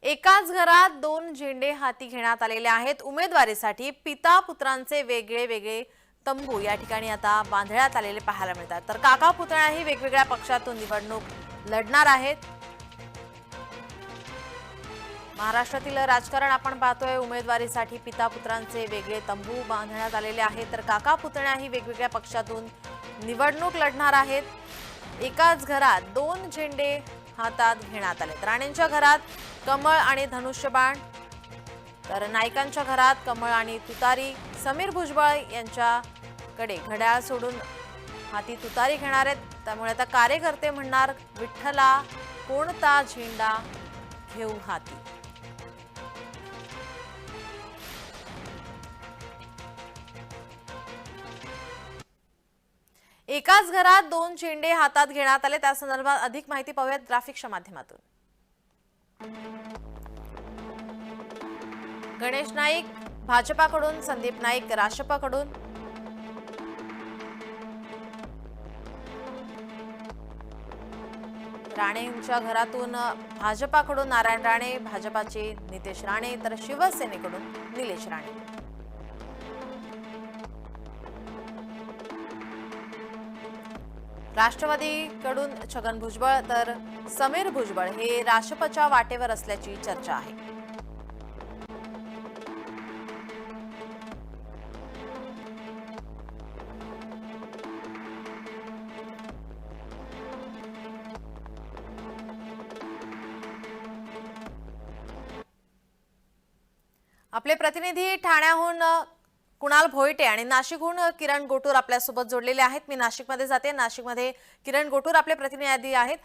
एकाच घरात दोन झेंडे हाती घेण्यात आलेले आहेत। उमेदवारीसाठी पिता पुत्रांचे वेगळे वेगळे तंबू या ठिकाणी आता बांधण्यात आलेले पाहायला मिळतात। तर काका पुतण्याही वेगवेगळ्या पक्षातून निवडणूक लढणार आहेत। महाराष्ट्रातील राजकारण आपण पाहतोय। उमेदवारीसाठी पिता पुत्रांचे वेगळे तंबू बांधण्यात आलेले आहेत, तर काका पुतण्याही वेगवेगळ्या पक्षातून निवडणूक लढणार आहेत। एकाच घरात दोन झेंडे हातात घेण्यात आले। राणेंच्या घरात कमळ आणि धनुष्यबाण, तर नाईकांच्या घरात कमळ आणि तुतारी। समीर भुजबळ यांच्याकडे घड्याळ सोडून हाती तुतारी घेणार आहेत। त्यामुळे आता कार्यकर्ते म्हणणार, विठ्ठला कोणता झेंडा घेऊ हाती। एकाच घरात दोन झेंडे हातात घेण्यात आले, त्या संदर्भात अधिक माहिती पाहूयात ग्राफिक्सच्या माध्यमातून। गणेश नाईक भाजपाकडून, संदीप नाईक राष्ट्रपाकडून। राणेंच्या घरातून भाजपाकडून नारायण राणे, भाजपाचे नितेश राणे, तर शिवसेनेकडून निलेश राणे। राष्ट्रवादीकडून छगन भुजबळ, तर समीर भुजबळ हे राष्ट्रपच्या वाटेवर असल्याची चर्चा आहे। आपले प्रतिनिधी ठाण्याहून कुणाल भोईटे आणि नाशिकहून किरण गोटूर आपल्यासोबत जोडलेले आहेत। मी नाशिकमध्ये जाते। नाशिकमध्ये किरण गोटूर आपले प्रतिनिधी आहेत।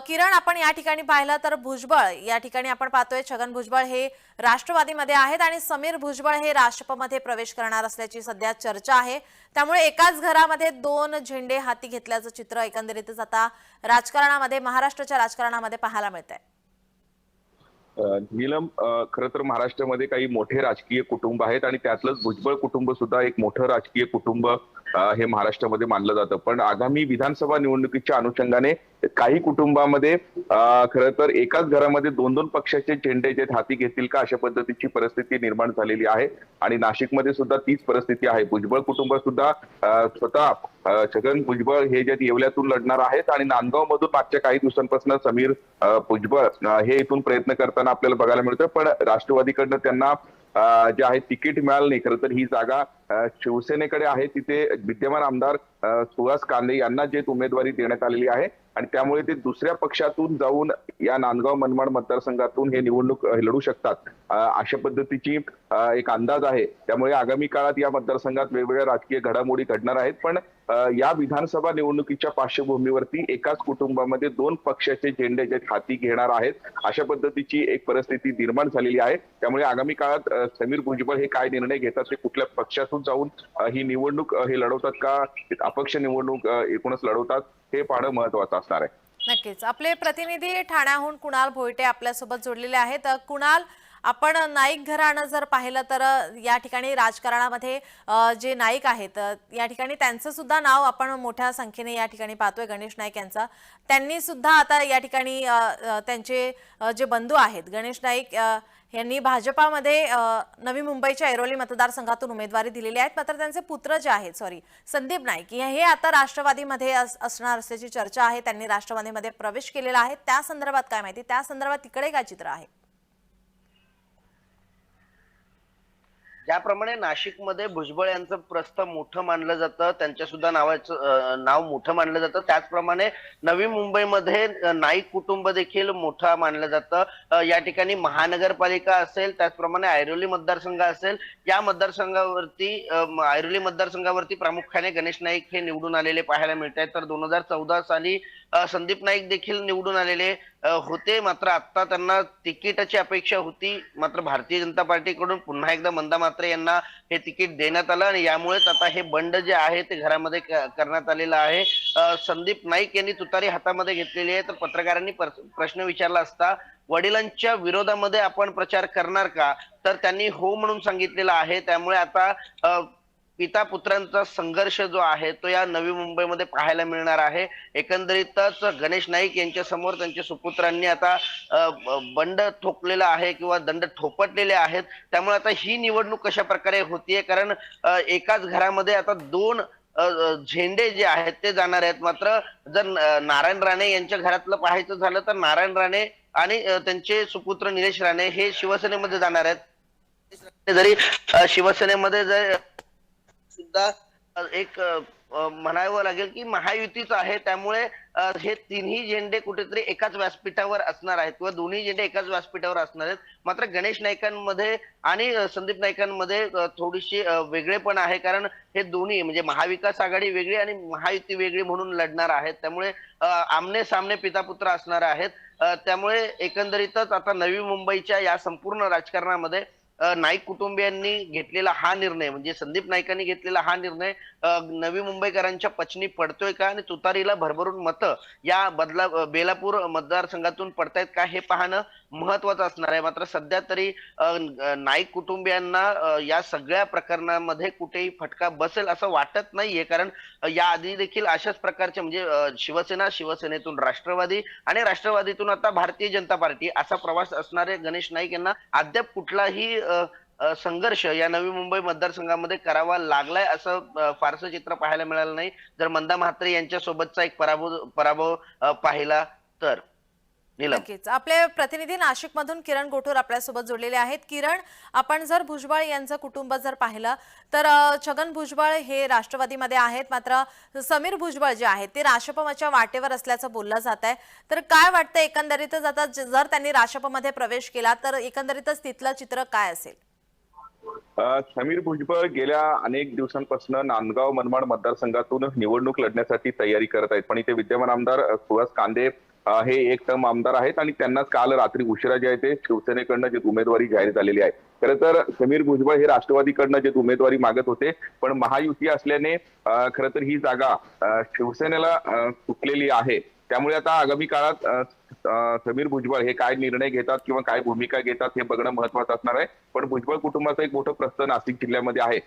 किरण, आपण या ठिकाणी पाहिलं तर भुजबळ या ठिकाणी आपण पाहतोय, छगन भुजबळ हे राष्ट्रवादीमध्ये आहेत आणि समीर भुजबळ हे राष्ट्रपमध्ये प्रवेश करणार असल्याची सध्या चर्चा आहे। त्यामुळे एकाच घरामध्ये दोन झेंडे हाती घेतल्याचं चित्र एकंदरीतच आता राजकारणामध्ये, महाराष्ट्राच्या राजकारणामध्ये पाहायला मिळतंय। नीलम, खरं तर महाराष्ट्रामध्ये काही मोठे राजकीय कुटुंब आहेत आणि त्यातलंच भुजबळ कुटुंब सुद्धा एक मोठं राजकीय कुटुंब हे महाराष्ट्रामध्ये मानलं जातं। पण आगामी विधानसभा निवडणुकीच्या अनुषंगाने काही कुटुंबामध्ये खरं तर एकाच घरामध्ये दोन दोन पक्षाचे झेंडे जे हाती घेतील का अशा पद्धतीची परिस्थिती निर्माण झालेली आहे आणि नाशिकमध्ये सुद्धा तीच परिस्थिती आहे। भुजबळ कुटुंब सुद्धा स्वतः छगन भुजबळ हे जे येवल्यातून लढणार आहेत आणि नांदगाव मधून मागच्या काही दिवसांपासून समीर भुजबळ हे इथून प्रयत्न करताना आपल्याला बघायला मिळतं। पण राष्ट्रवादीकडनं त्यांना जे आहे तिकीट मिळालं नाही। खरं तर ही जागा शिवसेनेकडे आहे, तिथे विद्यमान आमदार सुहास कांदे यांना जे उमेदवारी देण्यात आलेली आहे आणि त्यामुळे ते दुसऱ्या पक्षातून जाऊन या नांदगाव मनमाड मतदारसंघातून हे निवडणूक लढू शकतात अशा पद्धतीची एक अंदाज आहे। त्यामुळे आगामी काळात या मतदारसंघात वेगवेगळ्या राजकीय घडामोडी घडणार आहेत। पण या विधानसभा निवडणुकीच्या पार्श्वभूमीवरती एकाच कुटुंबामध्ये दोन पक्षाचे झेंडे जे हाती घेणार आहेत अशा पद्धतीची एक परिस्थिती निर्माण झालेली आहे। त्यामुळे आगामी काळात समीर भुजबळ हे काय निर्णय घेतात, ते कुठल्या पक्षातून जाऊन ही निवडणूक हे लढवतात का अपक्ष निवडणूक एकूणच लढवतात, हे पाहणं महत्वाचं असणार आहे। नक्कीच। आपले प्रतिनिधी ठाण्याहून कुणाल भोईटे आपल्यासोबत जोडलेले आहेत। कुणाल, आपण नाईक घराणं जर पाहिलं तर या ठिकाणी राजकारणामध्ये जे नाईक आहेत या ठिकाणी त्यांचं सुद्धा नाव आपण मोठ्या संख्येने या ठिकाणी पाहतोय। गणेश नाईक यांचा, त्यांनी सुद्धा आता या ठिकाणी त्यांचे जे बंधू आहेत गणेश नाईक यांनी भाजपामध्ये नवी मुंबईच्या ऐरोली मतदारसंघातून उमेदवारी दिलेली आहे। मात्र त्यांचे पुत्र जे आहेत संदीप नाईक हे आता राष्ट्रवादीमध्ये असणार असल्याची चर्चा आहे। त्यांनी राष्ट्रवादीमध्ये प्रवेश केलेला आहे। त्या संदर्भात काय माहिती, त्या संदर्भात तिकडे काय चित्र आहे? ज्याप्रमाणे नाशिकमध्ये भुजबळ यांचं प्रस्थ मोठं मानलं जातं, त्यांच्या सुद्धा नावाचं नाव मोठं मानलं जातं, त्याचप्रमाणे नवी मुंबईमध्ये नाईक कुटुंब देखील मोठं मानलं जातं। या ठिकाणी महानगरपालिका असेल, त्याचप्रमाणे ऐरोली मतदारसंघ असेल, या मतदारसंघावरती ऐरोली मतदारसंघावरती प्रामुख्याने गणेश नाईक हे निवडून आलेले पाहायला मिळत आहेत। तर 2014 साली संदीप नाईक देखील निवडून आलेले होते। मात्र आता त्यांना तिकीटाची अपेक्षा होती, मात्र भारतीय जनता पार्टीकडून पुन्हा एकदा मंदा म्हात्रे यांना हे तिकीट देण्यात आलं आणि यामुळेच आता हे बंड जे आहे ते घरामध्ये करण्यात आलेलं आहे। संदीप नाईक यांनी तुतारी हातामध्ये घेतलेली आहे। तर पत्रकारांनी प्रश्न विचारला असता वडिलांच्या विरोधामध्ये आपण प्रचार करणार का, तर त्यांनी हो म्हणून सांगितलेलं आहे। त्यामुळे आता पिता पुत्रांचा संघर्ष जो आहे तो या नवी मुंबईमध्ये पाहायला मिळणार आहे. एकंदरीतच गणेश नाईक यांच्या समोर त्यांच्या सुपुत्रांनी आता बंड ठोकलेला आहे किंवा दंड थोपटलेले आहेत. त्यामुळे आता ही निवडणूक कशा प्रकारे होतीये, कारण एकाच घरामध्ये आता दोन झेंडे जे आहेत ते जाणार आहेत. मात्र जर नारायण राणे यांच्या घरातलं पाहायचं झालं तर नारायण राणे आणि त्यांचे सुपुत्र निलेश राणे हे शिवसेनेमध्ये जाणार आहेत. जरी शिवसेनेमध्ये जर सुद्धा एक म्हणावं लागेल की महायुतीच आहे, त्यामुळे हे तिन्ही झेंडे कुठेतरी एकाच व्यासपीठावर असणार आहेत किंवा दोन्ही झेंडे एकाच व्यासपीठावर असणार आहेत. मात्र गणेश नाईकांमध्ये आणि संदीप नाईकांमध्ये थोडीशी वेगळेपण आहे, कारण हे दोन्ही म्हणजे महाविकास आघाडी वेगळी आणि महायुती वेगळी म्हणून लढणार आहेत. त्यामुळे आमने सामने पिता पुत्र असणार आहेत. त्यामुळे एकंदरीतच आता नवी मुंबईच्या या संपूर्ण राजकारणामध्ये नाईक कुटुंबियांनी घेतलेला हा निर्णय म्हणजे संदीप नाईकांनी घेतलेला हा निर्णय नवी मुंबईकरांच्या पचनी पडतोय का आणि तुतारीला भरभरून मतं या बेलापूर मतदारसंघातून पडतायत का हे पाहणं महत्वाचं असणार आहे. मात्र सध्या तरी नाईक कुटुंबियांना या सगळ्या प्रकरणामध्ये कुठेही फटका बसेल असं वाटत नाहीये, कारण या आधी देखील अशाच प्रकारचे म्हणजे शिवसेनेतून राष्ट्रवादी आणि राष्ट्रवादीतून आता भारतीय जनता पार्टी असा प्रवास असणारे गणेश नाईक यांना अद्याप कुठलाही संघर्ष या नवी मुंबई मतदारसंघामध्ये करावा लागलाय असं फारसं चित्र पाहायला मिळालं नाही, जर मंदा म्हात्रे यांच्या सोबतचा एक पराभव पाहिला तर. नक्कीच. आपले प्रतिनिधी नाशिक मधून किरण गोठूर आपल्यासोबत जोडलेले आहेत. किरण, आपण जर भुजबळ यांचं कुटुंब जर पाहिलं तर छगन भुजबळ हे राष्ट्रवादीमध्ये आहेत, मात्र समीर भुजबळ जे आहेत ते राष्ट्रपच्या वाटेवर असल्याचं बोललं जात आहे. तर काय वाटतं एकंदरीतच आता जर त्यांनी राष्ट्रपमध्ये प्रवेश केला तर एकंदरीतच तिथलं चित्र काय असेल? समीर भुजबळ गेल्या अनेक दिवसांपासून नांदगाव मनमाड मतदारसंघातून निवडणूक लढण्यासाठी तयारी करत आहेत, पण इथे विद्यमान आमदार सुहास कांदे हे एक टर्म आमदार आहेत आणि त्यांना काल रात्री उशिरा जे आहे ते शिवसेनेकडनं जे उमेदवारी जाहीर झालेली आहे. खरं तर समीर भुजबळ हे राष्ट्रवादीकडनं जे उमेदवारी मागत होते, पण महायुती असल्याने खरं तर ही जागा शिवसेनेला सुटलेली आहे. त्यामुळे आता आगामी काळात समीर भुजबळ हे काय निर्णय घेतात किंवा काय भूमिका घेतात हे बघणं महत्वाचं असणार आहे. पण भुजबळ कुटुंबाचं एक मोठं प्रस्थ नाशिक जिल्ह्यामध्ये आहे.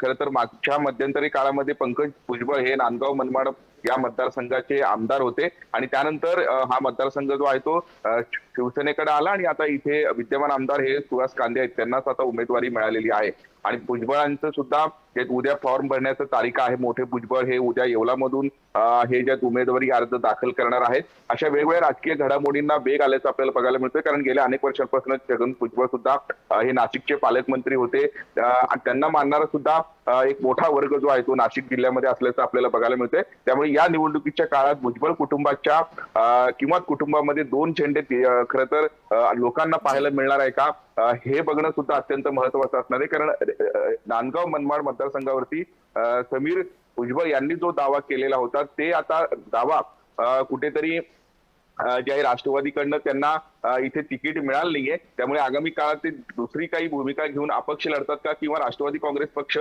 खरं तर मागच्या मध्यंतरी काळामध्ये पंकज भुजबळ हे नांदगाव मनमाड या मतदारसंघाचे आमदार होते आणि त्यानंतर हा मतदारसंघ जो आहे तो शिवसेनेकडे आला आणि आता इथे विद्यमान आमदार हे सुहास कांदे आहेत, त्यांनाच आता उमेदवारी मिळालेली आहे. आणि भुजबळांचं सुद्धा उद्या फॉर्म भरण्याचं तारीख आहे. मोठे भुजबळ हे उद्या येवलामधून हे ज्या उमेदवारी अर्ज दाखल करणार आहेत. अशा वेगवेगळ्या राजकीय घडामोडींना वेग आल्याचं आपल्याला बघायला मिळतोय, कारण गेल्या अनेक वर्षांपासून छगन भुजबळ सुद्धा हे नाशिकचे पालकमंत्री होते. त्यांना मानणारा सुद्धा एक मोठा वर्ग जो आहे तो नाशिक जिल्ह्यामध्ये असल्याचं आपल्याला बघायला मिळतंय. त्यामुळे या निवडणुकीच्या काळात भुजबळ कुटुंबाच्या किंवा कुटुंबामध्ये दोन झेंडे खरं तर लोकांना पाहायला मिळणार आहे का हे बघणं सुद्धा अत्यंत महत्वाचं असणार आहे. कारण नांदगाव मनमाड मतदारसंघावरती समीर भुजबळ यांनी जो दावा केलेला होता ते आता दावा कुठेतरी जे आहे राष्ट्रवादीकडनं त्यांना इथे तिकीट मिळालं नाहीये. त्यामुळे आगामी काळात ते दुसरी काही भूमिका घेऊन अपक्ष लढतात का किंवा राष्ट्रवादी काँग्रेस पक्ष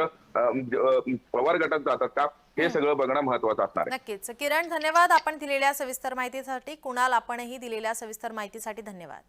पवार गटात जातात का हे सगळं बघणं महत्वाचं असणार आहे. नक्कीच. किरण, धन्यवाद आपण दिलेल्या सविस्तर माहितीसाठी. कुणाल, आपणही दिलेल्या सविस्तर माहितीसाठी धन्यवाद.